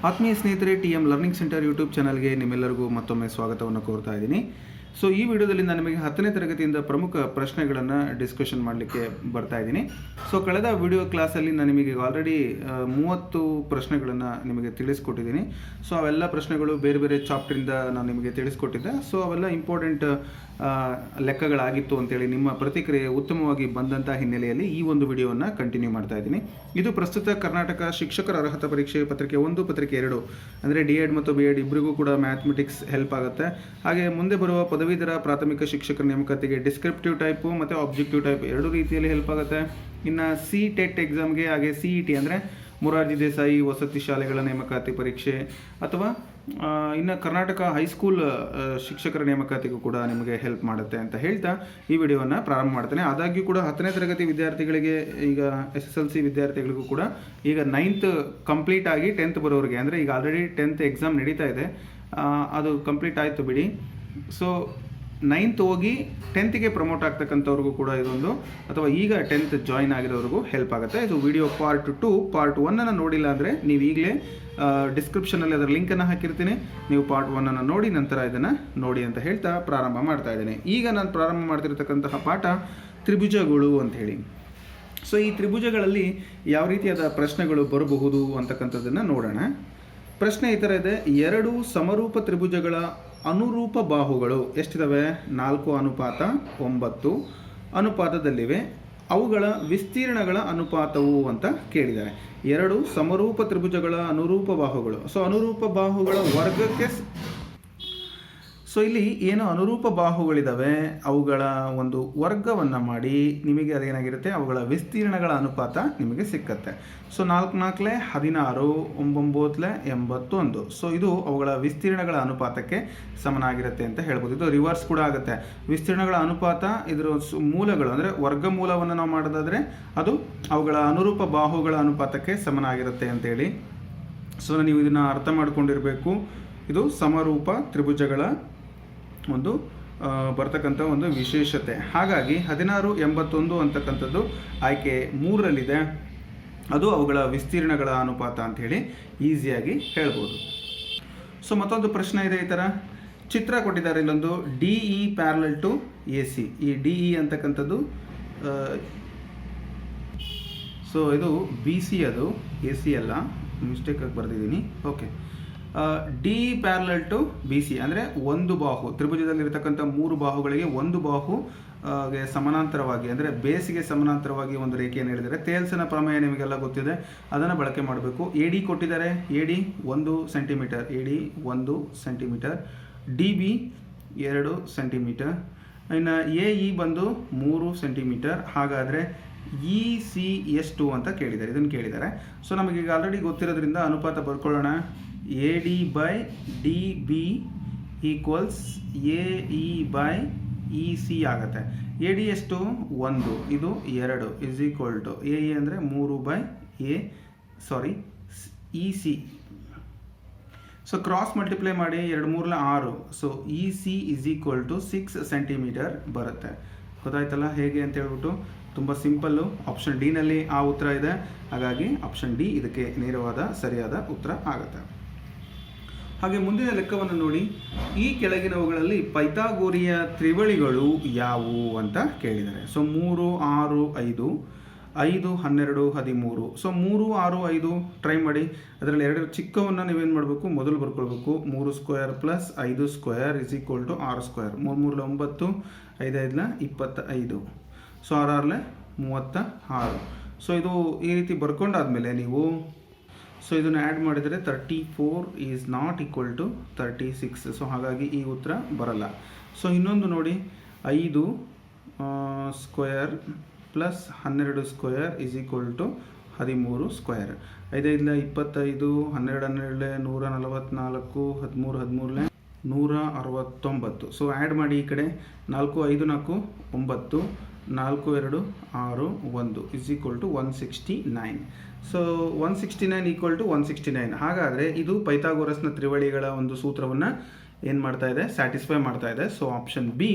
ಆತ್ಮೀಯ ಸ್ನೇಹಿತರೆ, TM learning centre YouTube ಚಾನಲ್ಗೆ ನಿಮ್ಮೆಲ್ಲರಿಗೂ ಮತ್ತೊಮ್ಮೆ ಸ್ವಾಗತವನ್ನು ಕೋರ್ತಾ ಇದ್ದೀನಿ. ಸೊ ಈ ವಿಡಿಯೋದಲ್ಲಿ ನಾನು ನಿಮಗೆ 10ನೇ ತರಗತಿಯಿಂದ ಪ್ರಮುಖ ಪ್ರಶ್ನೆಗಳನ್ನು ಡಿಸ್ಕಷನ್ ಮಾಡಲಿಕ್ಕೆ ಬರ್ತಾ ಇದ್ದೀನಿ. ಸೊ ಕಳೆದ ವಿಡಿಯೋ ಕ್ಲಾಸಲ್ಲಿ ನಾನು ನಿಮಗೆ ಆಲ್ರೆಡಿ 30 ಪ್ರಶ್ನೆಗಳನ್ನು ನಿಮಗೆ ತಿಳಿಸ್ಕೊಟ್ಟಿದ್ದೀನಿ. ಸೊ ಅವೆಲ್ಲ ಪ್ರಶ್ನೆಗಳು ಬೇರೆ ಬೇರೆ ಚಾಪ್ಟರಿಂದ ನಾನು ನಿಮಗೆ ತಿಳಿಸ್ಕೊಟ್ಟಿದ್ದೆ. ಸೊ ಅವೆಲ್ಲ ಇಂಪಾರ್ಟೆಂಟ್ ಲೆಕ್ಕಗಳಾಗಿತ್ತು ಅಂತೇಳಿ ನಿಮ್ಮ ಪ್ರತಿಕ್ರಿಯೆ ಉತ್ತಮವಾಗಿ ಬಂದಂಥ ಹಿನ್ನೆಲೆಯಲ್ಲಿ ಈ ಒಂದು ವಿಡಿಯೋವನ್ನು ಕಂಟಿನ್ಯೂ ಮಾಡ್ತಾ ಇದ್ದೀನಿ. ಇದು ಪ್ರಸ್ತುತ ಕರ್ನಾಟಕ ಶಿಕ್ಷಕರ ಅರ್ಹತಾ ಪರೀಕ್ಷೆ ಪತ್ರಿಕೆ 1 ಪತ್ರಿಕೆ 2 ಅಂದರೆ D.Ed ಮತ್ತು B.Ed ಇಬ್ಬರಿಗೂ ಕೂಡ ಮ್ಯಾಥಮೆಟಿಕ್ಸ್ ಹೆಲ್ಪ್ ಆಗುತ್ತೆ. ಹಾಗೆ ಮುಂದೆ ಬರುವ ಪದವೀಧರ ಪ್ರಾಥಮಿಕ ಶಿಕ್ಷಕರ ನೇಮಕಾತಿಗೆ ಡಿಸ್ಕ್ರಿಪ್ಟಿವ್ ಟೈಪು ಮತ್ತು ಆಬ್ಜೆಕ್ಟಿವ್ ಟೈಪ್ ಎರಡೂ ರೀತಿಯಲ್ಲಿ ಹೆಲ್ಪ್ ಆಗುತ್ತೆ. ಇನ್ನು CTET ಎಕ್ಸಾಮ್ಗೆ ಹಾಗೆ CET ಅಂದರೆ ಮೊರಾರ್ಜಿ ದೇಸಾಯಿ ವಸತಿ ಶಾಲೆಗಳ ನೇಮಕಾತಿ ಪರೀಕ್ಷೆ ಅಥವಾ ಇನ್ನು ಕರ್ನಾಟಕ ಹೈಸ್ಕೂಲ್ ಶಿಕ್ಷಕರ ನೇಮಕಾತಿಗೂ ಕೂಡ ನಿಮಗೆ ಹೆಲ್ಪ್ ಮಾಡುತ್ತೆ ಅಂತ ಹೇಳ್ತಾ ಈ ವಿಡಿಯೋವನ್ನು ಪ್ರಾರಂಭ ಮಾಡ್ತೇನೆ. ಆದಾಗ್ಯೂ ಕೂಡ 10ನೇ ತರಗತಿ ವಿದ್ಯಾರ್ಥಿಗಳಿಗೆ, ಈಗ SSLC ವಿದ್ಯಾರ್ಥಿಗಳಿಗೂ ಕೂಡ ಈಗ 9th ಕಂಪ್ಲೀಟ್ ಆಗಿ 10th ಬರೋರಿಗೆ, ಅಂದರೆ ಈಗ ಆಲ್ರೆಡಿ 10th ಎಕ್ಸಾಮ್ ನಡೀತಾ ಇದೆ, ಅದು ಕಂಪ್ಲೀಟ್ ಆಯಿತು ಬಿಡಿ. ಸೊ 9th ಹೋಗಿ 10th ಪ್ರಮೋಟ್ ಆಗ್ತಕ್ಕಂಥವ್ರಿಗೂ ಕೂಡ ಇದೊಂದು, ಅಥವಾ ಈಗ 10th ಜಾಯಿನ್ ಆಗಿರೋರಿಗೂ ಹೆಲ್ಪ್ ಆಗುತ್ತೆ. ಇದು ವಿಡಿಯೋ ಪಾರ್ಟ್ 2. ಪಾರ್ಟ್ 1 ನೋಡಿಲ್ಲ ಅಂದರೆ ನೀವು ಈಗಲೇ ಡಿಸ್ಕ್ರಿಪ್ಷನಲ್ಲಿ ಅದರ ಲಿಂಕನ್ನು ಹಾಕಿರ್ತೀನಿ, ನೀವು ಪಾರ್ಟ್ 1 ನೋಡಿ ನಂತರ ಇದನ್ನು ನೋಡಿ ಅಂತ ಹೇಳ್ತಾ ಪ್ರಾರಂಭ ಮಾಡ್ತಾ ಇದ್ದೀನಿ. ಈಗ ನಾನು ಪ್ರಾರಂಭ ಮಾಡ್ತಿರ್ತಕ್ಕಂತಹ ಪಾಠ ತ್ರಿಭುಜಗಳು ಅಂತ ಹೇಳಿ. ಸೊ ಈ ತ್ರಿಭುಜಗಳಲ್ಲಿ ಯಾವ ರೀತಿಯಾದ ಪ್ರಶ್ನೆಗಳು ಬರಬಹುದು ಅಂತಕ್ಕಂಥದ್ದನ್ನು ನೋಡೋಣ. ಪ್ರಶ್ನೆ ಈ ಥರ ಇದೆ: 2 ಸಮರೂಪ ತ್ರಿಭುಜಗಳ ಅನುರೂಪ ಬಾಹುಗಳು ಎಷ್ಟಿದಾವೆ? 4:9 ಅನುಪಾತದಲ್ಲಿವೆ. ಅವುಗಳ ವಿಸ್ತೀರ್ಣಗಳ ಅನುಪಾತವು ಅಂತ ಕೇಳಿದ್ದಾರೆ. 2 ಸಮರೂಪ ತ್ರಿಭುಜಗಳ ಅನುರೂಪ ಬಾಹುಗಳು. ಸೊ ಅನುರೂಪ ಬಾಹುಗಳ ವರ್ಗಕ್ಕೆ, ಸೊ ಇಲ್ಲಿ ಏನು ಅನುರೂಪ ಬಾಹುಗಳಿದ್ದಾವೆ ಅವುಗಳ ಒಂದು ವರ್ಗವನ್ನು ಮಾಡಿ ನಿಮಗೆ ಅದೇನಾಗಿರುತ್ತೆ, ಅವುಗಳ ವಿಸ್ತೀರ್ಣಗಳ ಅನುಪಾತ ನಿಮಗೆ ಸಿಕ್ಕತ್ತೆ. ಸೊ 4 4 16, 9 81. ಸೊ ಇದು ಅವುಗಳ ವಿಸ್ತೀರ್ಣಗಳ ಅನುಪಾತಕ್ಕೆ ಸಮನಾಗಿರುತ್ತೆ ಅಂತ ಹೇಳ್ಬೋದು. ಇದು ರಿವರ್ಸ್ ಕೂಡ ಆಗುತ್ತೆ. ವಿಸ್ತೀರ್ಣಗಳ ಅನುಪಾತ ಇದರ ಮೂಲಗಳು ಅಂದರೆ ವರ್ಗಮೂಲವನ್ನು ನಾವು ಮಾಡೋದಾದರೆ ಅದು ಅವುಗಳ ಅನುರೂಪ ಬಾಹುಗಳ ಅನುಪಾತಕ್ಕೆ ಸಮನಾಗಿರುತ್ತೆ ಅಂತೇಳಿ. ಸೊ ನೀವು ಇದನ್ನು ಅರ್ಥ ಮಾಡ್ಕೊಂಡಿರಬೇಕು. ಇದು ಸಮರೂಪ ತ್ರಿಭುಜಗಳ ಒಂದು ಬರ್ತಕ್ಕಂಥ ಒಂದು ವಿಶೇಷತೆ. ಹಾಗಾಗಿ 16:81 ಅಂತಕ್ಕಂಥದ್ದು ಆಯ್ಕೆ 3ರಲ್ಲಿದೆ. ಅದು ಅವುಗಳ ವಿಸ್ತೀರ್ಣಗಳ ಅನುಪಾತ ಅಂಥೇಳಿ ಈಸಿಯಾಗಿ ಹೇಳ್ಬೋದು. ಸೊ ಮತ್ತೊಂದು ಪ್ರಶ್ನೆ ಇದೆ ಈ ಥರ. ಚಿತ್ರ ಕೊಟ್ಟಿದ್ದಾರೆ ಇಲ್ಲೊಂದು DE ಪ್ಯಾರಲಲ್ ಟು AC. ಈ DE ಅಂತಕ್ಕಂಥದ್ದು, ಸೊ ಇದು BC, ಅದು AC ಅಲ್ಲ, ಮಿಸ್ಟೇಕಾಗಿ ಬರೆದಿದ್ದೀನಿ. Okay, DE parallel to BC ಅಂದರೆ ಒಂದು ಬಾಹು, ತ್ರಿಭುಜದಲ್ಲಿರ್ತಕ್ಕಂಥ 3 ಬಾಹುಗಳಿಗೆ ಒಂದು ಬಾಹು ಸಮಾನಾಂತರವಾಗಿ, ಅಂದರೆ ಬೇಸಿಗೆ ಸಮಾನಾಂತರವಾಗಿ ಒಂದು ರೇಖೆಯನ್ನು ಹೇಳಿದರೆ ತೇಲ್ಸನ ಪ್ರಮೇಯ ನಿಮಗೆಲ್ಲ ಗೊತ್ತಿದೆ, ಅದನ್ನು ಬಳಕೆ ಮಾಡಬೇಕು. AD ಕೊಟ್ಟಿದ್ದಾರೆ. AD 1 centimetre, AD 1 centimetre, DB 2 centimetre, ಇನ್ನು AE ಬಂದು 3 ಸೆಂಟಿಮೀಟರ್. ಹಾಗಾದರೆ EC ಎಷ್ಟು ಅಂತ ಕೇಳಿದ್ದಾರೆ, ಇದನ್ನು ಕೇಳಿದ್ದಾರೆ. ಸೊ ನಮಗೀಗ ಆಲ್ರೆಡಿ ಗೊತ್ತಿರೋದ್ರಿಂದ ಅನುಪಾತ ಬರ್ಕೊಳ್ಳೋಣ. AD by DB equals AE by EC ಆಗುತ್ತೆ. AD ಎಷ್ಟು? 1, ಇದು 2 ಇಸ್ ಈಕ್ವಲ್ ಟು AE ಅಂದರೆ 3 EC. ಸೊ ಕ್ರಾಸ್ ಮಲ್ಟಿಪ್ಲೈ ಮಾಡಿ 2 3 6. So EC is equal to 6 centimetre ಬರುತ್ತೆ. ಗೊತ್ತಾಯ್ತಲ್ಲ ಹೇಗೆ ಅಂತ ಹೇಳ್ಬಿಟ್ಟು? ತುಂಬ ಸಿಂಪಲ್ಲು. ಆಪ್ಷನ್ ಡಿನಲ್ಲಿ ಆ ಉತ್ತರ ಇದೆ. ಹಾಗಾಗಿ ಆಪ್ಷನ್ ಡಿ ಇದಕ್ಕೆ ನೇರವಾದ ಸರಿಯಾದ ಉತ್ತರ ಆಗುತ್ತೆ. ಹಾಗೆ ಮುಂದಿನ ಲೆಕ್ಕವನ್ನು ನೋಡಿ. ಈ ಕೆಳಗಿನವುಗಳಲ್ಲಿ ಪೈಥಾಗೋರಿಯ ತ್ರಿವಳಿಗಳು ಯಾವುವು ಅಂತ ಕೇಳಿದ್ದಾರೆ. ಸೊ 3 6 5, 5 12 13. ಸೊ 3 6 5 ಟ್ರೈ ಮಾಡಿ. ಅದರಲ್ಲಿ 2 ಚಿಕ್ಕವನ್ನು ನೀವೇನು ಮಾಡಬೇಕು, ಮೊದಲು ಬರ್ಕೊಳ್ಬೇಕು. 3 square plus 5 square is equal to 6 square. 3 3 9, 5 5 25. So 6 6 36. So ಇದು ಈ ರೀತಿ ಬರ್ಕೊಂಡಾದ್ಮೇಲೆ ನೀವು ಇದನ್ನು ಆ್ಯಡ್ ಮಾಡಿದರೆ 34 is not equal to 36. So ಹಾಗಾಗಿ ಈ ಉತ್ತರ ಬರಲ್ಲ. ಸೊ ಇನ್ನೊಂದು ನೋಡಿ, 5 square plus 12 square is equal to 13 square. 5 5 25, 12 12 144, 13 169. So add ಮಾಡಿ ಈ ಕಡೆ. 4 5 4 9, 4 2 6 1 is equal to 169. So 169 equal to 169. ಹಾಗಾದರೆ ಇದು ಪೈಥಾಗೋರಸ್ನ ತ್ರಿವಳಿಗಳ ಒಂದು ಸೂತ್ರವನ್ನು ಏನು ಮಾಡ್ತಾ ಇದೆ, ಸ್ಯಾಟಿಸ್ಫೈ ಮಾಡ್ತಾ ಇದೆ. ಸೊ ಆಪ್ಷನ್ ಬಿ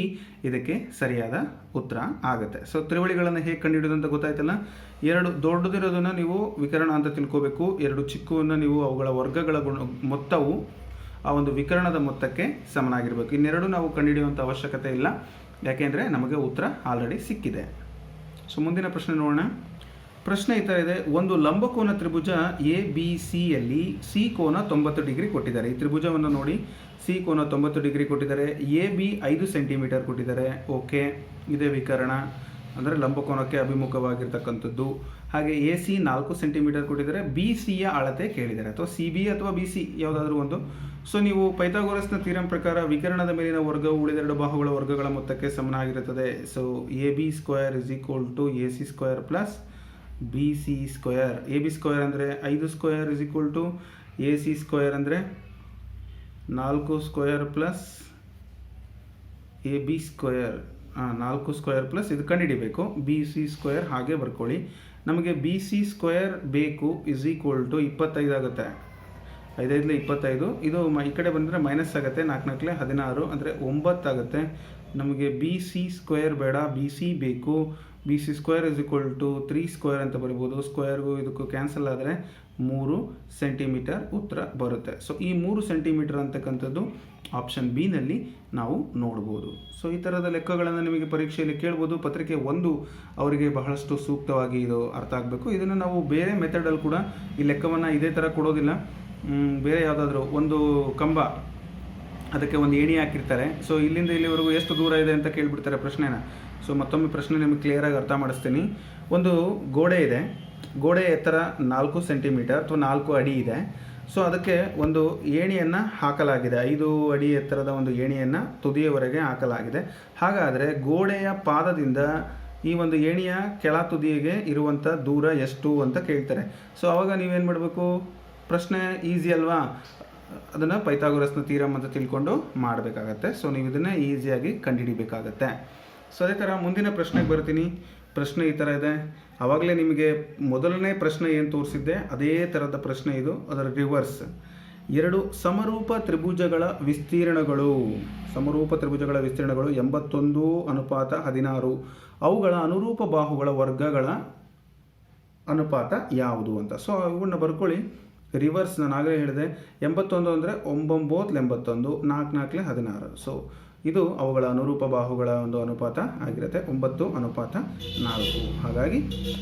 ಇದಕ್ಕೆ ಸರಿಯಾದ ಉತ್ತರ ಆಗುತ್ತೆ. ಸೊ ತ್ರಿವಳಿಗಳನ್ನು ಹೇಗೆ ಕಂಡುಹಿಡಿಯೋದು ಅಂತ ಗೊತ್ತಾಯ್ತಲ್ಲ. ಎರಡು ದೊಡ್ಡದಿರೋದನ್ನು ನೀವು ವಿಕರಣ ಅಂತ ತಿಳ್ಕೋಬೇಕು, ಎರಡು ಚಿಕ್ಕವನ್ನು ನೀವು ಅವುಗಳ ವರ್ಗಗಳ ಮೊತ್ತವು ಆ ಒಂದು ವಿಕರಣದ ಮೊತ್ತಕ್ಕೆ ಸಮನಾಗಿರಬೇಕು. ಇನ್ನೆರಡು ನಾವು ಕಂಡುಹಿಡಿಯುವಂಥ ಅವಶ್ಯಕತೆ ಇಲ್ಲ, ಯಾಕೆಂದರೆ ನಮಗೆ ಉತ್ತರ ಆಲ್ರೆಡಿ ಸಿಕ್ಕಿದೆ. ಸೊ ಮುಂದಿನ ಪ್ರಶ್ನೆ ನೋಡೋಣ. ಪ್ರಶ್ನೆ ಈ ಥರ ಇದೆ, ಒಂದು ಲಂಬಕೋನ ತ್ರಿಭುಜ ಎ ಬಿ ಸಿಯಲ್ಲಿ ಸಿ ಕೋನ 90 ಡಿಗ್ರಿ ಕೊಟ್ಟಿದ್ದಾರೆ. ಈ ತ್ರಿಭುಜವನ್ನು ನೋಡಿ, ಸಿ ಕೋನ 90 ಡಿಗ್ರಿ ಕೊಟ್ಟಿದ್ದಾರೆ, ಎ ಬಿ 5 ಸೆಂಟಿಮೀಟರ್ ಕೊಟ್ಟಿದ್ದಾರೆ. ಓಕೆ, ಇದೇ ವಿಕರಣ ಅಂದರೆ ಲಂಬಕೋನಕ್ಕೆ ಅಭಿಮುಖವಾಗಿರ್ತಕ್ಕಂಥದ್ದು. ಹಾಗೆ ಎ ಸಿ 4 ಸೆಂಟಿಮೀಟರ್ ಕೊಟ್ಟಿದ್ದಾರೆ. ಬಿ ಸಿಯ ಅಳತೆ ಕೇಳಿದ್ದಾರೆ, ಅಥವಾ ಸಿ ಬಿ ಅಥವಾ ಬಿ ಸಿ ಯಾವುದಾದ್ರೂ ಒಂದು. ಸೊ ನೀವು ಪೈಥಾಗೋರಸ್ನ ಥಿಯರಂ ಪ್ರಕಾರ ವಿಕರಣದ ಮೇಲಿನ ವರ್ಗವು ಉಳಿದೆರಡು ಬಾಹುಗಳ ವರ್ಗಗಳ ಮೊತ್ತಕ್ಕೆ ಸಮನಾಗಿರುತ್ತದೆ. So A B square is equal to A C square plus B C square. A B square ಅಂದರೆ 5 square is equal to A C square ಅಂದರೆ 4 square plus A B square, 4 square plus ಇದು ಕಂಡುಹಿಡಿಬೇಕು, B C square ಹಾಗೆ ಬರ್ಕೊಳ್ಳಿ. ನಮಗೆ B C square ಬೇಕು is equal to 25 ಆಗುತ್ತೆ. 5 25, ಇದು ಈ ಕಡೆ ಬಂದರೆ ಮೈನಸ್ ಆಗುತ್ತೆ, 4 16 ಅಂದರೆ 9 ಆಗುತ್ತೆ. ನಮಗೆ ಬಿ ಸಿ ಸ್ಕ್ವೇರ್ ಬೇಡ, ಬಿ ಸಿ ಬೇಕು. B C square is equal to 3 square ಅಂತ ಬರಿಬೋದು. ಸ್ಕ್ವೇರ್ಗೂ ಇದಕ್ಕೂ ಕ್ಯಾನ್ಸಲ್ ಆದರೆ 3 ಸೆಂಟಿಮೀಟರ್ ಉತ್ತರ ಬರುತ್ತೆ. ಸೊ ಈ 3 ಸೆಂಟಿಮೀಟರ್ ಅಂತಕ್ಕಂಥದ್ದು ಆಪ್ಷನ್ ಬಿನಲ್ಲಿ ನಾವು ನೋಡ್ಬೋದು. ಸೊ ಈ ಥರದ ಲೆಕ್ಕಗಳನ್ನು ನಿಮಗೆ ಪರೀಕ್ಷೆಯಲ್ಲಿ ಕೇಳ್ಬೋದು. ಪತ್ರಿಕೆ 1 ಅವರಿಗೆ ಬಹಳಷ್ಟು ಸೂಕ್ತವಾಗಿ ಇದು ಅರ್ಥ ಆಗಬೇಕು. ಇದನ್ನು ನಾವು ಬೇರೆ ಮೆಥಡಲ್ಲಿ ಕೂಡ ಈ ಲೆಕ್ಕವನ್ನು ಇದೇ ಥರ ಕೊಡೋದಿಲ್ಲ. ಬೇರೆ ಯಾವುದಾದ್ರೂ ಒಂದು ಕಂಬ, ಅದಕ್ಕೆ ಒಂದು ಏಣಿ ಹಾಕಿರ್ತಾರೆ. ಸೊ ಇಲ್ಲಿಂದ ಇಲ್ಲಿವರೆಗೂ ಎಷ್ಟು ದೂರ ಇದೆ ಅಂತ ಕೇಳಿಬಿಡ್ತಾರೆ ಪ್ರಶ್ನೆನ. ಸೊ ಮತ್ತೊಮ್ಮೆ ಪ್ರಶ್ನೆ ನಿಮಗೆ ಕ್ಲಿಯರಾಗಿ ಅರ್ಥ ಮಾಡಿಸ್ತೀನಿ. ಒಂದು ಗೋಡೆ ಇದೆ, ಗೋಡೆ ಎತ್ತರ 4 ಸೆಂಟಿಮೀಟರ್ ಅಥವಾ 4 ಅಡಿ ಇದೆ. ಸೊ ಅದಕ್ಕೆ ಒಂದು ಏಣಿಯನ್ನು ಹಾಕಲಾಗಿದೆ, 5 ಅಡಿ ಎತ್ತರದ ಒಂದು ಏಣಿಯನ್ನು ತುದಿಯವರೆಗೆ ಹಾಕಲಾಗಿದೆ. ಹಾಗಾದರೆ ಗೋಡೆಯ ಪಾದದಿಂದ ಈ ಒಂದು ಏಣಿಯ ಕೆಳ ತುದಿಗೆ ಇರುವಂಥ ದೂರ ಎಷ್ಟು ಅಂತ ಕೇಳ್ತಾರೆ. ಸೊ ಆವಾಗ ನೀವೇನು ಮಾಡಬೇಕು, ಪ್ರಶ್ನೆ ಈಸಿ ಅಲ್ವಾ, ಅದನ್ನು ಪೈಥಾಗೋರಸ್ನ ಥಿಯರಂ ಅಂತ ತಿಳ್ಕೊಂಡು ಮಾಡಬೇಕಾಗತ್ತೆ. ಸೊ ನೀವು ಇದನ್ನು ಈಸಿಯಾಗಿ ಕಂಡುಹಿಡಿಬೇಕಾಗತ್ತೆ. ಸೊ ಅದೇ ಥರ ಮುಂದಿನ ಪ್ರಶ್ನೆಗೆ ಬರ್ತೀನಿ. ಪ್ರಶ್ನೆ ಈ ಥರ ಇದೆ. ಆವಾಗಲೇ ನಿಮಗೆ ಮೊದಲನೇ ಪ್ರಶ್ನೆ ಏನು ತೋರಿಸಿದ್ದೆ ಅದೇ ಥರದ ಪ್ರಶ್ನೆ ಇದು, ಅದರ ರಿವರ್ಸ್. 2 ಸಮರೂಪ ತ್ರಿಭುಜಗಳ ವಿಸ್ತೀರ್ಣಗಳು 81:16. ಅವುಗಳ ಅನುರೂಪ ಬಾಹುಗಳ ವರ್ಗಗಳ ಅನುಪಾತ ಯಾವುದು ಅಂತ. ಸೊ ಇವನ್ನ ಬರ್ಕೊಳ್ಳಿ. ರಿವರ್ಸ್ ನಾನು ಆಗಲೇ ಹೇಳಿದೆ, 81 ಅಂದರೆ 9 81, 4 16. ಸೊ ಇದು ಅವುಗಳ ಅನುರೂಪ ಬಾಹುಗಳ ಒಂದು ಅನುಪಾತ ಆಗಿರುತ್ತೆ, 9:4. ಹಾಗಾಗಿ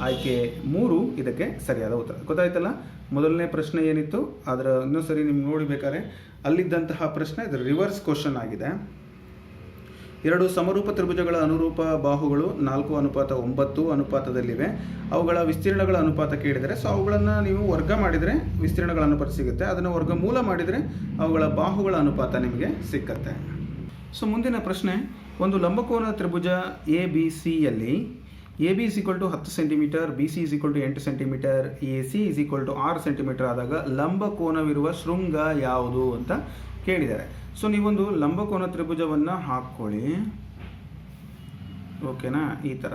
ಆಯ್ಕೆ 3 ಇದಕ್ಕೆ ಸರಿಯಾದ ಉತ್ತರ. ಗೊತ್ತಾಯ್ತಲ್ಲ, ಮೊದಲನೇ ಪ್ರಶ್ನೆ ಏನಿತ್ತು ಅದರ ಇನ್ನೊಂದ್ಸರಿ ನಿಮ್ಗೆ ನೋಡಿಬೇಕಾದ್ರೆ ಅಲ್ಲಿದ್ದಂತಹ ಪ್ರಶ್ನೆ ಇದು ರಿವರ್ಸ್ ಕ್ವಶನ್ ಆಗಿದೆ. 2 ಸಮರೂಪ ತ್ರಿಭುಜಗಳ ಅನುರೂಪ ಬಾಹುಗಳು 4:9 ಅನುಪಾತದಲ್ಲಿವೆ. ಅವುಗಳ ವಿಸ್ತೀರ್ಣಗಳ ಅನುಪಾತ ಕೇಳಿದರೆ, ಸೊ ಅವುಗಳನ್ನು ನೀವು ವರ್ಗ ಮಾಡಿದರೆ ವಿಸ್ತೀರ್ಣಗಳ ಅನುಪಾತ ಸಿಗುತ್ತೆ. ಅದನ್ನು ವರ್ಗಮೂಲ ಮಾಡಿದರೆ ಅವುಗಳ ಬಾಹುಗಳ ಅನುಪಾತ ನಿಮಗೆ ಸಿಕ್ಕತ್ತೆ. ಸೊ ಮುಂದಿನ ಪ್ರಶ್ನೆ, ಒಂದು ಲಂಬಕೋನ ತ್ರಿಭುಜ ಎ ಬಿ ಸಿಯಲ್ಲಿ A B is equal to 10 centimetre, B C is equal to 8 centimetre, A C is equal to 6 centimetre ಆದಾಗ ಲಂಬಕೋನವಿರುವ ಶೃಂಗ ಯಾವುದು ಅಂತ ಕೇಳಿದ್ದಾರೆ. ಸೊ ನೀವೊಂದು ಲಂಬಕೋನ ತ್ರಿಭುಜವನ್ನು ಹಾಕ್ಕೊಳ್ಳಿ, ಓಕೆನಾ. ಈ ಥರ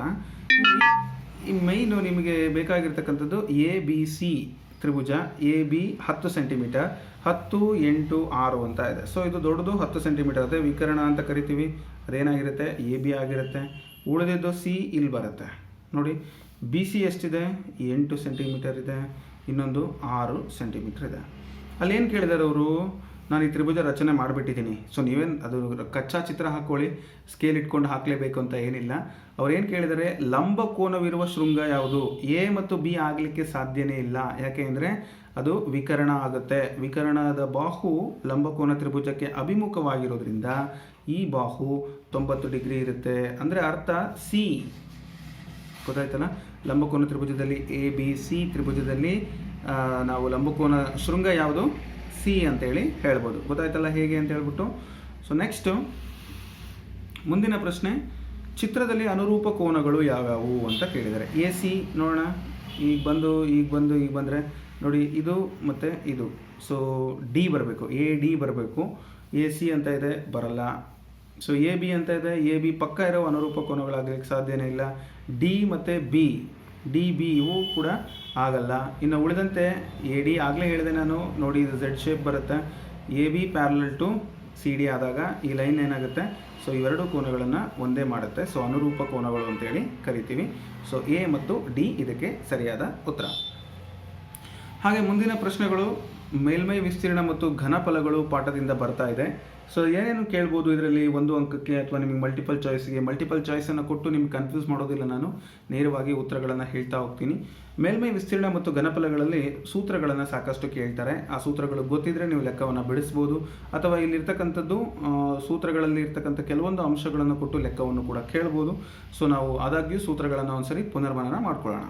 ಈ ಮೈನು ನಿಮಗೆ ಬೇಕಾಗಿರ್ತಕ್ಕಂಥದ್ದು ಎ ಬಿ ಸಿ ತ್ರಿಭುಜ. ಎ ಬಿ 10 ಸೆಂಟಿಮೀಟರ್, 10 8 6 ಅಂತ ಇದೆ. ಸೊ ಇದು ದೊಡ್ಡದು 10 ಸೆಂಟಿಮೀಟರ್, ಅದೇ ವಿಕರಣ ಅಂತ ಕರಿತೀವಿ. ಅದೇನಾಗಿರುತ್ತೆ, ಎ ಬಿ ಆಗಿರುತ್ತೆ. ಉಳಿದಿದ್ದು ಸಿ ಇಲ್ಲಿ ಬರುತ್ತೆ ನೋಡಿ. ಬಿ ಸಿ ಎಷ್ಟಿದೆ, 8 ಸೆಂಟಿಮೀಟರ್ ಇದೆ, ಇನ್ನೊಂದು 6 ಸೆಂಟಿಮೀಟರ್ ಇದೆ. ಅಲ್ಲೇನು ಕೇಳಿದ್ದಾರೆ ಅವರು, ನಾನು ಈ ತ್ರಿಭುಜ ರಚನೆ ಮಾಡಿಬಿಟ್ಟಿದ್ದೀನಿ. ಸೊ ನೀವೇನು ಅದು ಕಚ್ಚಾ ಚಿತ್ರ ಹಾಕ್ಕೊಳ್ಳಿ, ಸ್ಕೇಲ್ ಇಟ್ಕೊಂಡು ಹಾಕಲೇಬೇಕು ಅಂತ ಏನಿಲ್ಲ. ಅವ್ರೇನು ಕೇಳಿದರೆ ಲಂಬಕೋನವಿರುವ ಶೃಂಗ ಯಾವುದು. ಎ ಮತ್ತು ಬಿ ಆಗಲಿಕ್ಕೆ ಸಾಧ್ಯನೇ ಇಲ್ಲ, ಯಾಕೆ ಅಂದರೆ ಅದು ವಿಕರಣ ಆಗುತ್ತೆ. ವಿಕರಣದ ಬಾಹು ಲಂಬಕೋನ ತ್ರಿಭುಜಕ್ಕೆ ಅಭಿಮುಖವಾಗಿರೋದ್ರಿಂದ ಈ ಬಾಹು 90 ಡಿಗ್ರಿ ಇರುತ್ತೆ. ಅಂದರೆ ಅರ್ಥ ಸಿ. ಗೊತ್ತಾಯ್ತಲ್ಲ, ಲಂಬಕೋನ ತ್ರಿಭುಜದಲ್ಲಿ ಎ ಬಿ ಸಿ ತ್ರಿಭುಜದಲ್ಲಿ ನಾವು ಲಂಬಕೋನ ಶೃಂಗ ಯಾವುದು, ಸಿ ಅಂತೇಳಿ ಹೇಳ್ಬೋದು. ಗೊತ್ತಾಯ್ತಲ್ಲ ಹೇಗೆ ಅಂತ ಹೇಳ್ಬಿಟ್ಟು. ಸೊ ನೆಕ್ಸ್ಟು ಮುಂದಿನ ಪ್ರಶ್ನೆ, ಚಿತ್ರದಲ್ಲಿ ಅನುರೂಪ ಕೋನಗಳು ಯಾವ್ಯಾವು ಅಂತ ಕೇಳಿದ್ದಾರೆ. ಎ ಸಿ ನೋಡೋಣ, ಈಗ ಬಂದರೆ ನೋಡಿ, ಇದು ಮತ್ತು ಇದು. ಸೊ ಡಿ ಬರಬೇಕು, ಎ ಡಿ ಬರಬೇಕು. ಎ ಸಿ ಅಂತ ಇದೆ, ಬರಲ್ಲ. ಸೊ ಎ ಬಿ ಅಂತ ಇದೆ, ಎ ಬಿ ಪಕ್ಕ ಇರೋ ಅನುರೂಪ ಕೋನಗಳಾಗಲಿಕ್ಕೆ ಸಾಧ್ಯನೇ ಇಲ್ಲ. ಡಿ ಮತ್ತು ಬಿ, ಡಿ ಬಿ ಇವು ಕೂಡ ಆಗಲ್ಲ. ಇನ್ನು ಉಳಿದಂತೆ ಎ ಡಿ ಆಗಲೇ ಹೇಳಿದೆ ನಾನು ನೋಡಿ, ಇದು ಝೆಡ್ ಶೇಪ್ ಬರುತ್ತೆ. A B parallel to C D ಆದಾಗ ಈ ಲೈನ್ ಏನಾಗುತ್ತೆ, ಸೊ ಇವೆರಡು ಕೋನಗಳನ್ನು ಒಂದೇ ಮಾಡುತ್ತೆ. ಸೊ ಅನುರೂಪ ಕೋನಗಳು ಅಂತೇಳಿ ಕರಿತೀವಿ. ಸೊ ಎ ಮತ್ತು ಡಿ ಇದಕ್ಕೆ ಸರಿಯಾದ ಉತ್ತರ. ಹಾಗೆ ಮುಂದಿನ ಪ್ರಶ್ನೆಗಳು ಮೇಲ್ಮೈ ವಿಸ್ತೀರ್ಣ ಮತ್ತು ಘನಫಲಗಳು ಪಾಠದಿಂದ ಬರ್ತಾ ಇದೆ. ಸೊ ಏನೇನು ಕೇಳ್ಬೋದು ಇದರಲ್ಲಿ, ಒಂದು ಅಂಕಕ್ಕೆ ಅಥವಾ ನಿಮಗೆ ಮಲ್ಟಿಪಲ್ ಚಾಯ್ಸನ್ನು ಕೊಟ್ಟು ನಿಮ್ಗೆ ಕನ್ಫ್ಯೂಸ್ ಮಾಡೋದಿಲ್ಲ, ನಾನು ನೇರವಾಗಿ ಉತ್ತರಗಳನ್ನು ಹೇಳ್ತಾ ಹೋಗ್ತೀನಿ. ಮೇಲ್ಮೈ ವಿಸ್ತೀರ್ಣ ಮತ್ತು ಘನಫಲಗಳಲ್ಲಿ ಸೂತ್ರಗಳನ್ನು ಸಾಕಷ್ಟು ಕೇಳ್ತಾರೆ. ಆ ಸೂತ್ರಗಳು ಗೊತ್ತಿದ್ದರೆ ನೀವು ಲೆಕ್ಕವನ್ನು ಬಿಡಿಸ್ಬೋದು, ಅಥವಾ ಇಲ್ಲಿರ್ತಕ್ಕಂಥದ್ದು ಸೂತ್ರಗಳಲ್ಲಿ ಇರ್ತಕ್ಕಂಥ ಕೆಲವೊಂದು ಅಂಶಗಳನ್ನು ಕೊಟ್ಟು ಲೆಕ್ಕವನ್ನು ಕೂಡ ಕೇಳ್ಬೋದು. ಸೊ ನಾವು ಆದಾಗ್ಯೂ ಸೂತ್ರಗಳನ್ನು ಒಂದ್ಸರಿ ಪುನರ್ಮನನ ಮಾಡ್ಕೊಳ್ಳೋಣ.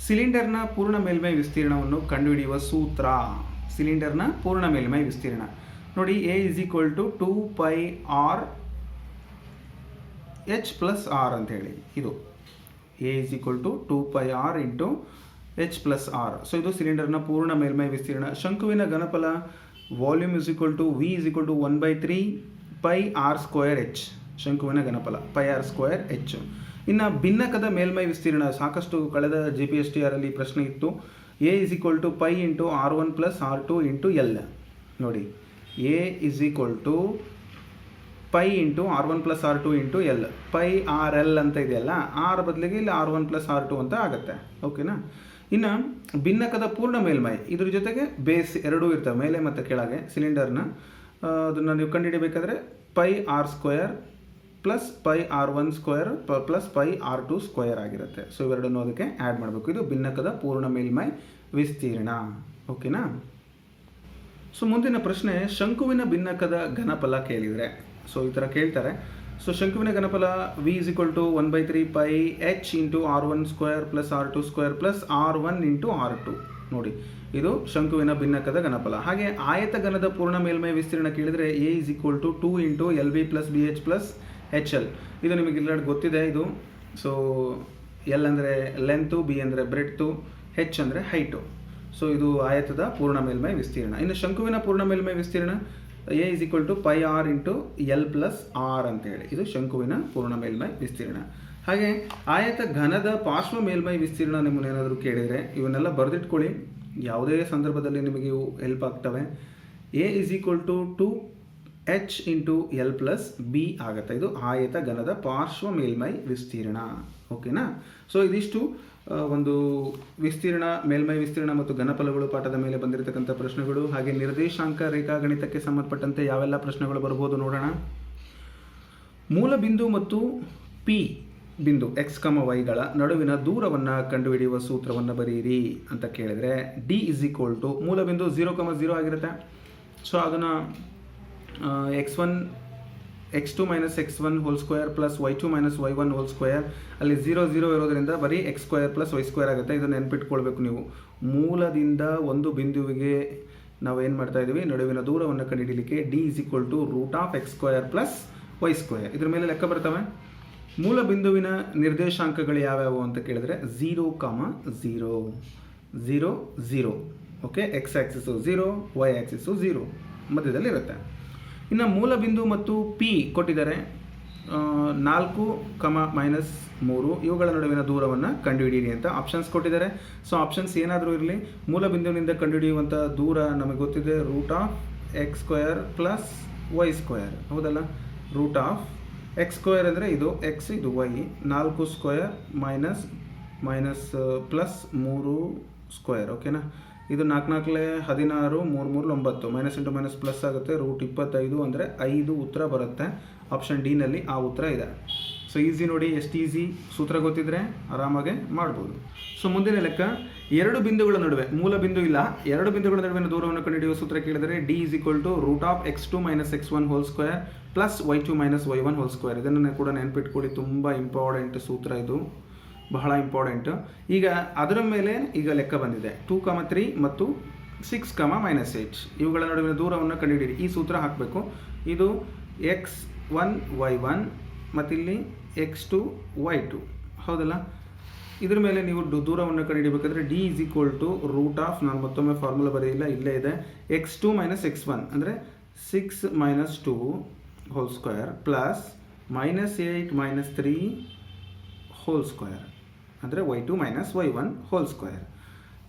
ಸಿಲಿಂಡರ್ನ ಪೂರ್ಣ ಮೇಲ್ಮೈ ವಿಸ್ತೀರ್ಣವನ್ನು ಕಂಡುಹಿಡಿಯುವ ಸೂತ್ರ. ಸಿಲಿಂಡರ್ನ ಪೂರ್ಣ ಮೇಲ್ಮೈ ವಿಸ್ತೀರ್ಣ ನೋಡಿ, A is equal to 2πr h plus R ಅಂತ ಹೇಳಿ. ಇದು A is equal to 2πr into h plus R. So ಇದು ಸಿಲಿಂಡರ್ನ ಪೂರ್ಣ ಮೇಲ್ಮೈ ವಿಸ್ತೀರ್ಣ. ಶಂಕುವಿನ ಘನಫಲ volume is equal to V is equal to 1/3πr²h. ಶಂಕುವಿನ ಘನಫಲ πr²h. ಇನ್ನು ಭಿನ್ನಕದ ಮೇಲ್ಮೈ ವಿಸ್ತೀರ್ಣ ಸಾಕಷ್ಟು ಕಳೆದ JPSTR ಅಲ್ಲಿ ಪ್ರಶ್ನೆ ಇತ್ತು. A is equal to π into r1 plus r2 into L. ನೋಡಿ, A is equal to π into r1 plus r2 into L. πrl ಅಂತ ಇದೆಯಲ್ಲ, ಆರ್ ಬದಲಿಗೆ ಇಲ್ಲಿ r1 ಪ್ಲಸ್ r2 ಅಂತ ಆಗುತ್ತೆ. ಓಕೆನಾ. ಇನ್ನು ಭಿನ್ನಕದ ಪೂರ್ಣ ಮೇಲ್ಮೈ, ಇದ್ರ ಜೊತೆಗೆ ಬೇಸ್ ಎರಡೂ ಇರ್ತವೆ, ಮೇಲೆ ಮತ್ತು ಕೆಳಗೆ. ಸಿಲಿಂಡರ್ನ ಅದನ್ನು ನೀವು ಕಂಡುಹಿಡಿಯಬೇಕಾದ್ರೆ πr² plus πr1² plus πr2² ಆಗಿರುತ್ತೆ. ಸೊ ಇವೆರಡನ್ನು ಅದಕ್ಕೆ ಆ್ಯಡ್ ಮಾಡಬೇಕು. ಇದು ಭಿನ್ನಕದ ಪೂರ್ಣ ಮೇಲ್ಮೈ ವಿಸ್ತೀರ್ಣ. ಓಕೆನಾ. ಸೊ ಮುಂದಿನ ಪ್ರಶ್ನೆ, ಶಂಕುವಿನ ಭಿನ್ನಕದ ಘನಫಲ ಕೇಳಿದರೆ ಸೊ ಈ ಥರ ಕೇಳ್ತಾರೆ. ಸೊ ಶಂಕುವಿನ ಘನಫಲ V is equal to 1/3πh into r1² plus r2² plus r1 into r2. ನೋಡಿ, ಇದು ಶಂಕುವಿನ ಭಿನ್ನಕದ ಘನಫಲ. ಹಾಗೆ ಆಯತಘನದ ಪೂರ್ಣ ಮೇಲ್ಮೈ ವಿಸ್ತೀರ್ಣ ಕೇಳಿದರೆ A is equal to 2 into LB plus BH plus HL. ಇದು ನಿಮಗೆ ಎಲ್ಲ ಗೊತ್ತಿದೆ ಇದು. ಸೊ ಎಲ್ ಅಂದರೆ ಲೆಂತು, ಬಿ ಅಂದರೆ ಬ್ರೆಡ್ತು, ಹೆಚ್ ಅಂದರೆ ಹೈಟು. ಸೊ ಇದು ಆಯತದ ಪೂರ್ಣ ಮೇಲ್ಮೈ ವಿಸ್ತೀರ್ಣ. ಇನ್ನು ಶಂಕುವಿನ ಪೂರ್ಣ ಮೇಲ್ಮೈ ವಿಸ್ತೀರ್ಣ A is equal to πr into L plus R ಅಂತೇಳಿ. ಇದು ಶಂಕುವಿನ ಪೂರ್ಣ ಮೇಲ್ಮೈ ವಿಸ್ತೀರ್ಣ. ಹಾಗೆ ಆಯತ ಘನದ ಪಾರ್ಶ್ವ ಮೇಲ್ಮೈ ವಿಸ್ತೀರ್ಣ ನಿಮ್ಮನ್ನೇನಾದರೂ ಕೇಳಿದರೆ ಇವನ್ನೆಲ್ಲ ಬರೆದಿಟ್ಕೊಳ್ಳಿ, ಯಾವುದೇ ಸಂದರ್ಭದಲ್ಲಿ ನಿಮಗೆ ಇವು ಹೆಲ್ಪ್ ಆಗ್ತವೆ. A is equal to 2h into L plus B ಆಗುತ್ತೆ. ಇದು ಆಯತ ಘನದ ಪಾರ್ಶ್ವ ಮೇಲ್ಮೈ ವಿಸ್ತೀರ್ಣ. ಓಕೆನಾ. ಸೊ ಇದಿಷ್ಟು ಒಂದು ವಿಸ್ತೀರ್ಣ, ಮೇಲ್ಮೈ ವಿಸ್ತೀರ್ಣ ಮತ್ತು ಘನಫಲಗಳು ಪಾಠದ ಮೇಲೆ ಬಂದಿರತಕ್ಕಂಥ ಪ್ರಶ್ನೆಗಳು. ಹಾಗೆ ನಿರ್ದೇಶಾಂಕ ರೇಖಾಗಣಿತಕ್ಕೆ ಸಂಬಂಧಪಟ್ಟಂತೆ ಯಾವೆಲ್ಲ ಪ್ರಶ್ನೆಗಳು ಬರ್ಬೋದು ನೋಡೋಣ. ಮೂಲ ಬಿಂದು ಮತ್ತು ಪಿ ಬಿಂದು x, y ನಡುವಿನ ದೂರವನ್ನು ಕಂಡುಹಿಡಿಯುವ ಸೂತ್ರವನ್ನು ಬರೆಯಿರಿ ಅಂತ ಕೇಳಿದರೆ ಡಿ ಇಸ್ ಈಕ್ವಲ್ ಟು ಮೂಲ ಬಿಂದು 0,0 ಆಗಿರುತ್ತೆ. ಸೊ ಅದನ್ನು x2 minus x1 whole square plus y2 minus y1 whole square. ಅಲ್ಲಿ 0 ಇರೋದ್ರಿಂದ ಬರೀ x² ಪ್ಲಸ್ y² ಆಗುತ್ತೆ. ಇದನ್ನು ನೆನ್ಪಿಟ್ಕೊಳ್ಬೇಕು ನೀವು. ಮೂಲದಿಂದ ಒಂದು ಬಿಂದುವಿಗೆ ನಾವು ಏನು ಮಾಡ್ತಾ ಇದ್ದೀವಿ, ನಡುವಿನ ದೂರವನ್ನು ಕಂಡುಹಿಡಿಯಲಿಕ್ಕೆ D is equal to √(x² plus y²). ಇದ್ರ ಮೇಲೆ ಲೆಕ್ಕ ಬರ್ತವೆ. ಮೂಲ ಬಿಂದುವಿನ ನಿರ್ದೇಶಾಂಕಗಳು ಯಾವ್ಯಾವು ಅಂತ ಕೇಳಿದ್ರೆ 0, 0, 0. Okay, x axis 0, y axis 0 ಮಧ್ಯದಲ್ಲಿ ಇರುತ್ತೆ. ಇನ್ನು ಮೂಲ ಬಿಂದು ಮತ್ತು ಪಿ ಕೊಟ್ಟಿದ್ದಾರೆ 4, -3 ಇವುಗಳ ನಡುವಿನ ದೂರವನ್ನು ಕಂಡುಹಿಡಿಯಿರಿ ಅಂತ ಆಪ್ಷನ್ಸ್ ಕೊಟ್ಟಿದ್ದಾರೆ. ಸೊ ಆಪ್ಷನ್ಸ್ ಏನಾದರೂ ಇರಲಿ, ಮೂಲ ಬಿಂದುವಿನಿಂದ ಕಂಡುಹಿಡಿಯುವಂಥ ದೂರ ನಮಗೆ ಗೊತ್ತಿದೆ √(x² ಪ್ಲಸ್ y²). ಹೌದಲ್ಲ, √(x² ಅಂದರೆ ಇದು x, ಇದು y, 4² ಮೈನಸ್ +3². ಓಕೆನಾ. ಇದು 4 16, 3 9, ಮೈನಸ್ ಇಂಟು ಮೈನಸ್ ಪ್ಲಸ್ ಆಗುತ್ತೆ. √25 ಅಂದರೆ 5 ಉತ್ತರ ಬರುತ್ತೆ. ಆಪ್ಷನ್ ಡಿ ನಲ್ಲಿ ಆ ಉತ್ತರ ಇದೆ. ಸೊ ಈಸಿ ನೋಡಿ, ಎಷ್ಟು ಈಸಿ. ಸೂತ್ರ ಗೊತ್ತಿದ್ರೆ ಆರಾಮಾಗೆ ಮಾಡ್ಬೋದು. ಸೊ ಮುಂದಿನ ಲೆಕ್ಕ, ಎರಡು ಬಿಂದುಗಳ ನಡುವೆ, ಮೂಲ ಬಿಂದು ಇಲ್ಲ, ಎರಡು ಬಿಂದುಗಳ ನಡುವಿನ ದೂರವನ್ನು ಕಂಡುಹಿಡಿಯುವ ಸೂತ್ರ ಕೇಳಿದರೆ D is equal to √(x2 minus x1 whole square plus y2 minus y1 whole square. ಇದನ್ನು ಕೂಡ ನೆನ್ಪಿಟ್ಕೊಳ್ಳಿ, ತುಂಬ ಇಂಪಾರ್ಟೆಂಟ್ ಸೂತ್ರ ಇದು, ಬಹಳ ಇಂಪಾರ್ಟೆಂಟ್. ಈಗ ಅದರ ಮೇಲೆ ಈಗ ಲೆಕ್ಕ ಬಂದಿದೆ 2, 3 ಮತ್ತು 6, -8 ಇವುಗಳ ನಡುವಿನ ದೂರವನ್ನು ಕಂಡುಹಿಡಿಯಿರಿ. ಈ ಸೂತ್ರ ಹಾಕಬೇಕು. ಇದು x1 y1 ಮತ್ತಿಲ್ಲಿ x2 y2. ಹೌದಲ್ಲ. ಇದ್ರ ಮೇಲೆ ನೀವು ದೂರವನ್ನು ಕಂಡುಹಿಡಿಯಬೇಕಾದ್ರೆ ಡಿ ಇಸ್ ಈಕ್ವಲ್ ಟು ನಾನು ಮತ್ತೊಮ್ಮೆ ಫಾರ್ಮುಲಾ ಬರೆಯಿಲ್ಲ, ಇಲ್ಲೇ ಇದೆ. x2 ಮೈನಸ್ x1 ಅಂದರೆ 6 - 2 hole square plus -8 - 3 whole square ಅಂದರೆ y2 minus y1 whole square.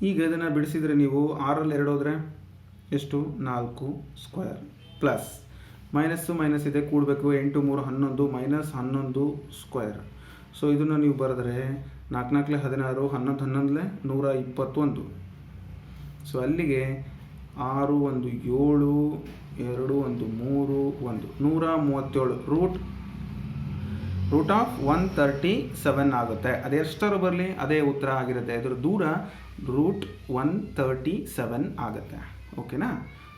ಈಗ ಇದನ್ನು ಬಿಡಿಸಿದರೆ ನೀವು 6ರಲ್ಲಿ 2 ಹೋದರೆ ಎಷ್ಟು, 4² ಪ್ಲಸ್ ಮೈನಸ್ಸು ಮೈನಸ್ ಇದೆ ಕೂಡಬೇಕು. 8 3 11 ಮೈನಸ್ 11 ಸ್ಕ್ವೇರ್. ಸೊ ಇದನ್ನು ನೀವು ಬರೆದ್ರೆ 4 4 16 11 11 121. ಸೊ ಅಲ್ಲಿಗೆ 6 1 7 2 1 3 1 137 ರೂಟ್ ಆಫ್ 137 ಆಗುತ್ತೆ. ಅದೆಷ್ಟರ ಬರಲಿ ಅದೇ ಉತ್ತರ ಆಗಿರುತ್ತೆ. ಅದರ ದೂರ ರೂಟ್ 137 ಆಗುತ್ತೆ. ಓಕೆನಾ?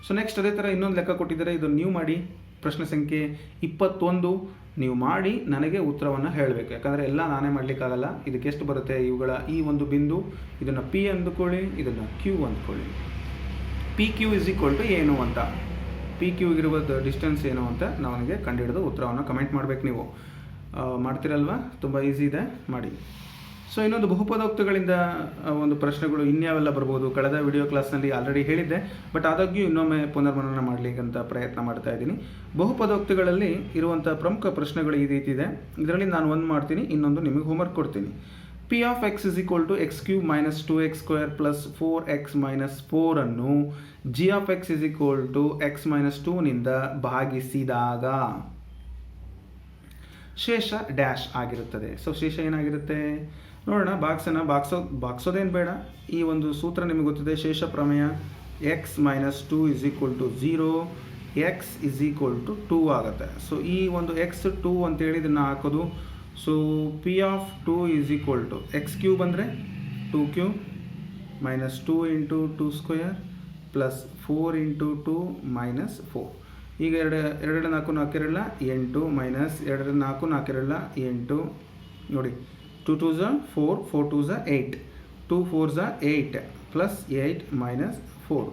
ಸೊ ನೆಕ್ಸ್ಟ್ ಅದೇ ಥರ ಇನ್ನೊಂದು ಲೆಕ್ಕ ಕೊಟ್ಟಿದ್ದಾರೆ, ಇದು ನೀವು ಮಾಡಿ. ಪ್ರಶ್ನೆ ಸಂಖ್ಯೆ 21 ನೀವು ಮಾಡಿ ನನಗೆ ಉತ್ತರವನ್ನು ಹೇಳಬೇಕು. ಯಾಕಂದರೆ ಎಲ್ಲ ನಾನೇ ಮಾಡಲಿಕ್ಕಾಗಲ್ಲ. ಇದಕ್ಕೆ ಎಷ್ಟು ಬರುತ್ತೆ, ಇವುಗಳ ಈ ಒಂದು ಬಿಂದು, ಇದನ್ನು ಪಿ ಅಂದುಕೊಳ್ಳಿ, ಇದನ್ನು ಕ್ಯೂ ಅಂದ್ಕೊಳ್ಳಿ. P Q is equal to ಏನು ಅಂತ, ಪಿ ಕ್ಯೂಗಿರುವ ಡಿಸ್ಟೆನ್ಸ್ ಏನು ಅಂತ ನನಗೆ ಕಂಡುಹಿಡಿದು ಉತ್ತರವನ್ನು ಕಮೆಂಟ್ ಮಾಡಬೇಕು. ನೀವು ಮಾಡ್ತೀರಲ್ವಾ? ತುಂಬ ಈಸಿ ಇದೆ, ಮಾಡಿ. ಸೊ ಇನ್ನೊಂದು ಬಹುಪದೋಕ್ತಿಗಳಿಂದ ಒಂದು ಪ್ರಶ್ನೆಗಳು ಇನ್ಯಾವೆಲ್ಲ ಬರ್ಬೋದು, ಕಳೆದ ವಿಡಿಯೋ ಕ್ಲಾಸ್ನಲ್ಲಿ ಆಲ್ರೆಡಿ ಹೇಳಿದ್ದೆ, ಬಟ್ ಆದಾಗ್ಯೂ ಇನ್ನೊಮ್ಮೆ ಪುನರ್ಮನನ ಮಾಡಲಿಕ್ಕಂತ ಪ್ರಯತ್ನ ಮಾಡ್ತಾ ಇದ್ದೀನಿ. ಬಹುಪದೋಕ್ತಿಗಳಲ್ಲಿ ಇರುವಂಥ ಪ್ರಮುಖ ಪ್ರಶ್ನೆಗಳು ಈ ರೀತಿ ಇದೆ. ಇದರಲ್ಲಿ ನಾನು ಒಂದು ಮಾಡ್ತೀನಿ, ಇನ್ನೊಂದು ನಿಮಗೆ ಹೋಮ್ವರ್ಕ್ ಕೊಡ್ತೀನಿ. P of X is equal to X cube minus 2x square plus 4x minus 4 ಅನ್ನು G of X is equal to X minus 2ನಿಂದ ಭಾಗಿಸಿದಾಗ ಶೇಷ ಡ್ಯಾಶ್ ಆಗಿರುತ್ತದೆ. ಸೊ ಶೇಷ ಏನಾಗಿರುತ್ತೆ ನೋಡೋಣ. ಬಾಕ್ಸೋದೇನು ಬೇಡ, ಈ ಒಂದು ಸೂತ್ರ ನಿಮಗೆ ಗೊತ್ತಿದೆ, ಶೇಷ ಪ್ರಮೇಯ. X minus 2 is equal to 0, X is equal to 2 ಆಗುತ್ತೆ. ಸೊ ಈ ಒಂದು ಎಕ್ಸ್ 2 ಅಂತೇಳಿ ಇದನ್ನು ಹಾಕೋದು. So P of 2 is equal to X cube ಅಂದರೆ 2 cube minus 2 into 2 square plus 4 into 2 minus 4. ಈಗ 2 4 4 8 ಮೈನಸ್ 2 4 4 8 ನೋಡಿ, 2 2 4 4 2 8 2 4 8 ಪ್ಲಸ್ 8 ಮೈನಸ್ 4.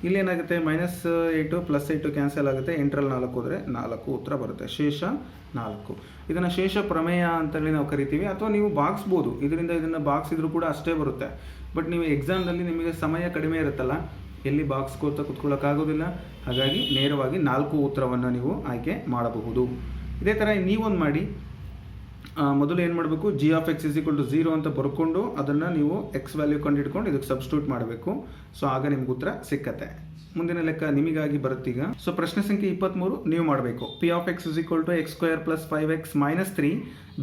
ಇಲ್ಲೇನಾಗುತ್ತೆ, ಮೈನಸ್ 8 ಪ್ಲಸ್ 8 ಕ್ಯಾನ್ಸಲ್ ಆಗುತ್ತೆ. 8ರಲ್ಲಿ 4 ಹೋದರೆ 4 ಉತ್ತರ ಬರುತ್ತೆ. ಶೇಷ 4. ಇದನ್ನು ಶೇಷ ಪ್ರಮೇಯ ಅಂತೇಳಿ ನಾವು ಕರಿತೀವಿ, ಅಥವಾ ನೀವು ಬಾಗಿಸ್ಬೋದು. ಇದರಿಂದ ಇದನ್ನು ಬಾಗಿಸಿದ್ರು ಕೂಡ ಅಷ್ಟೇ ಬರುತ್ತೆ. ಬಟ್ ನೀವು ಎಕ್ಸಾಮ್ನಲ್ಲಿ ನಿಮಗೆ ಸಮಯ ಕಡಿಮೆ ಇರುತ್ತಲ್ಲ, ಎಲ್ಲಿ ಬಾಕ್ಸ್ಕೋತ ಕುತ್ಕೊಳ್ಳೋಕ್ಕಾಗೋದಿಲ್ಲ. ಹಾಗಾಗಿ ನೇರವಾಗಿ 4 ಉತ್ತರವನ್ನು ನೀವು ಆಯ್ಕೆ ಮಾಡಬಹುದು. ಇದೇ ಥರ ನೀವೊಂದು ಮಾಡಿ. ಮೊದಲು ಏನು ಮಾಡಬೇಕು, G of X is equal to 0 ಅಂತ ಬರ್ಕೊಂಡು ಅದನ್ನು ನೀವು ಎಕ್ಸ್ ವ್ಯಾಲ್ಯೂ ಕಂಡುಹಿಡ್ಕೊಂಡು ಇದಕ್ಕೆ ಸಬ್ಸ್ಟಿಟ್ಯೂಟ್ ಮಾಡಬೇಕು. ಸೊ ಆಗ ನಿಮ್ಗೆ ಉತ್ತರ ಸಿಕ್ಕತ್ತೆ. ಮುಂದಿನ ಲೆಕ್ಕ ನಿಮಗಾಗಿ ಬರುತ್ತೀಗ. ಸೊ ಪ್ರಶ್ನೆ ಸಂಖ್ಯೆ 23 ನೀವು ಮಾಡಬೇಕು. P of X is equal to X square plus 5x minus 3,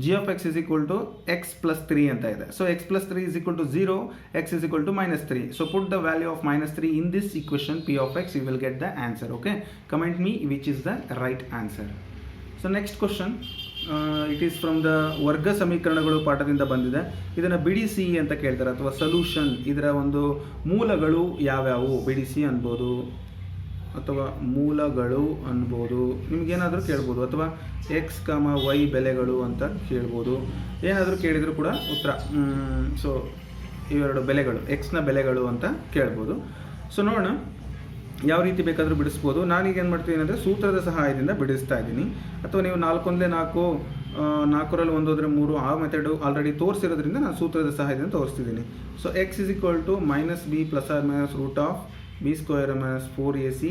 G of X is equal to X plus 3 ಅಂತ ಇದೆ. So X plus 3 is equal to 0, X is equal to minus 3. So put the value of minus 3 in this equation P of X, you will get the answer. Okay, comment me which is the right answer. So next question, it is from the ವರ್ಗ ಸಮೀಕರಣಗಳು ಪಾಠದಿಂದ ಬಂದಿದೆ. ಇದನ್ನು ಬಿಡಿಸಿ ಅಂತ ಕೇಳ್ತಾರೆ, ಅಥವಾ solution. ಇದರ ಒಂದು ಮೂಲಗಳು ಯಾವ್ಯಾವು ಬಿಡಿಸಿ ಅನ್ಬೋದು, ಅಥವಾ ಮೂಲಗಳು ಅನ್ಬೋದು. ನಿಮಗೇನಾದರೂ ಕೇಳ್ಬೋದು, ಅಥವಾ ಎಕ್ಸ್ ವೈ ಬೆಲೆಗಳು ಅಂತ ಕೇಳ್ಬೋದು. ಏನಾದರೂ ಕೇಳಿದರೂ ಕೂಡ ಉತ್ತರ. ಸೊ ಇವೆರಡು ಬೆಲೆಗಳು, ಎಕ್ಸ್ನ ಬೆಲೆಗಳು ಅಂತ ಕೇಳ್ಬೋದು. ಸೊ ನೋಡೋಣ, ಯಾವ ರೀತಿ ಬೇಕಾದರೂ ಬಿಡಿಸ್ಬೋದು. ನಾನೀಗ ಏನು ಮಾಡ್ತೀನಿ ಅಂದರೆ ಸೂತ್ರದ ಸಹಾಯದಿಂದ ಬಿಡಿಸ್ತಾ ಇದ್ದೀನಿ. ಅಥವಾ ನೀವು 4 1 4, 4ರಲ್ಲಿ 1 ಹೋದರೆ 3, ಆ ಮೆಥಡು ಆಲ್ರೆಡಿ ತೋರಿಸಿರೋದ್ರಿಂದ ನಾನು ಸೂತ್ರದ ಸಹಾಯದಿಂದ ತೋರಿಸ್ತಿದ್ದೀನಿ. So X is equal to minus B plus or minus root of B square minus 4ac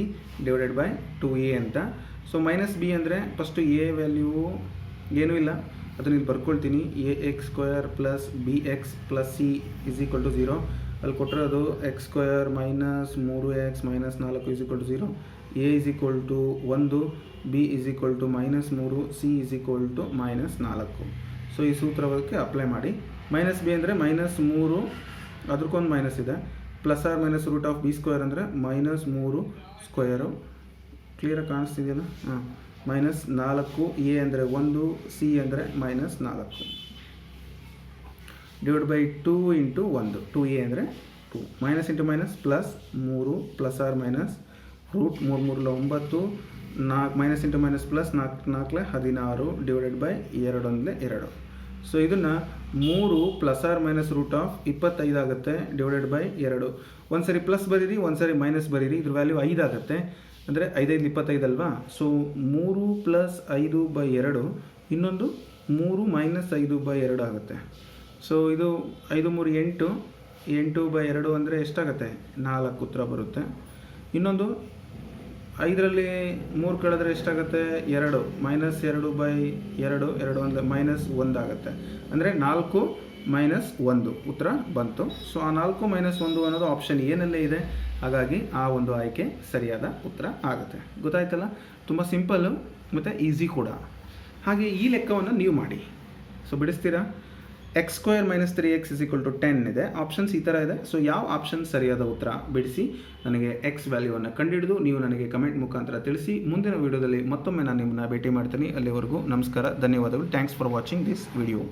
divided by 2a ಅಂತ. ಸೊ ಮೈನಸ್ ಬಿ ಅಂದರೆ ಫಸ್ಟು ಎ ವ್ಯಾಲ್ಯೂ ಏನೂ ಇಲ್ಲ, ಅದನ್ನು ಇಲ್ಲಿ ಬರ್ಕೊಳ್ತೀನಿ. A X square plus B X plus C is equal to 0. ಅಲ್ಲಿ ಕೊಟ್ಟಿರೋದು X square minus 3x minus 4 is equal to 0, A is equal to 1, B is equal to minus 3, C is equal to minus 4. So ಈ ಸೂತ್ರಕ್ಕೆ apply ಮಾಡಿ. Minus B ಅಂದರೆ minus 3, ಅದಕ್ಕೊಂದು minus ಇದೆ, plus or minus root of B square ಅಂದರೆ minus 3 square. ಕ್ಲಿಯರಾಗಿ ಕಾಣಿಸ್ತಿದೆಯಲ್ಲ? Minus 4, A ಅಂದರೆ 1, ಸಿ ಅಂದರೆ minus 4 divide by 2 into 1, 2a ಅಂದರೆ 2, minus into minus plus 3 plus or minus root 3 3 9, 4 minus into minus plus 4 4 16 divided by 2 1 2. So ಇದನ್ನು 3 plus or minus root of 25 ಆಗುತ್ತೆ divided by 2. ಒಂದು ಸರಿ plus ಬರೀರಿ, ಒಂದು ಸರಿ ಮೈನಸ್ ಬರೀರಿ. ಇದ್ರ ವ್ಯಾಲ್ಯೂ 5 ಆಗುತ್ತೆ, ಅಂದರೆ 5 5 25 ಅಲ್ವಾ. ಸೊ 3 ಪ್ಲಸ್ 5 ಬೈ 2, ಇನ್ನೊಂದು 3 ಮೈನಸ್ 5 ಬೈ 2 ಆಗುತ್ತೆ. ಸೊ ಇದು 5 3 8, 8 ಬೈ 2 ಅಂದರೆ ಎಷ್ಟಾಗುತ್ತೆ? 4 ಉತ್ತರ ಬರುತ್ತೆ. ಇನ್ನೊಂದು 5ರಲ್ಲಿ 3 ಕಳೆದ್ರೆ ಎಷ್ಟಾಗುತ್ತೆ? 2, ಮೈನಸ್ 2 ಬೈ 2, 2 1 ಮೈನಸ್ 1 ಆಗುತ್ತೆ. ಅಂದರೆ 4 ಮೈನಸ್ 1 ಉತ್ತರ ಬಂತು. ಸೊ ಆ 4 ಮೈನಸ್ 1 ಅನ್ನೋದು ಆಪ್ಷನ್ ಏನಲ್ಲೇ ಇದೆ. ಹಾಗಾಗಿ ಆ ಒಂದು ಆಯ್ಕೆ ಸರಿಯಾದ ಉತ್ತರ ಆಗುತ್ತೆ. ಗೊತ್ತಾಯ್ತಲ್ಲ, ತುಂಬ ಸಿಂಪಲ್ಲು ಮತ್ತು ಈಸಿ ಕೂಡ. ಹಾಗೆ ಈ ಲೆಕ್ಕವನ್ನು ನೀವು ಮಾಡಿ. ಸೊ ಬಿಡಿಸ್ತೀರಾ? x² - 3x = 10 ಇದೆ. ಆಪ್ಷನ್ಸ್ ಈ ಥರ ಇದೆ. ಸೊ ಯಾವ ಆಪ್ಷನ್ ಸರಿಯಾದ ಉತ್ತರ ಬಿಡಿಸಿ ನನಗೆ x ವ್ಯಾಲ್ಯೂವನ್ನು ಕಂಡುಹಿಡಿದು ನೀವು ನನಗೆ ಕಮೆಂಟ್ ಮುಖಾಂತರ ತಿಳಿಸಿ. ಮುಂದಿನ ವೀಡಿಯೋದಲ್ಲಿ ಮತ್ತೊಮ್ಮೆ ನಾನು ನಿಮ್ಮನ್ನ ಭೇಟಿ ಮಾಡ್ತೀನಿ. ಅಲ್ಲಿವರೆಗೂ ನಮಸ್ಕಾರ, ಧನ್ಯವಾದಗಳು. Thanks for watching this video.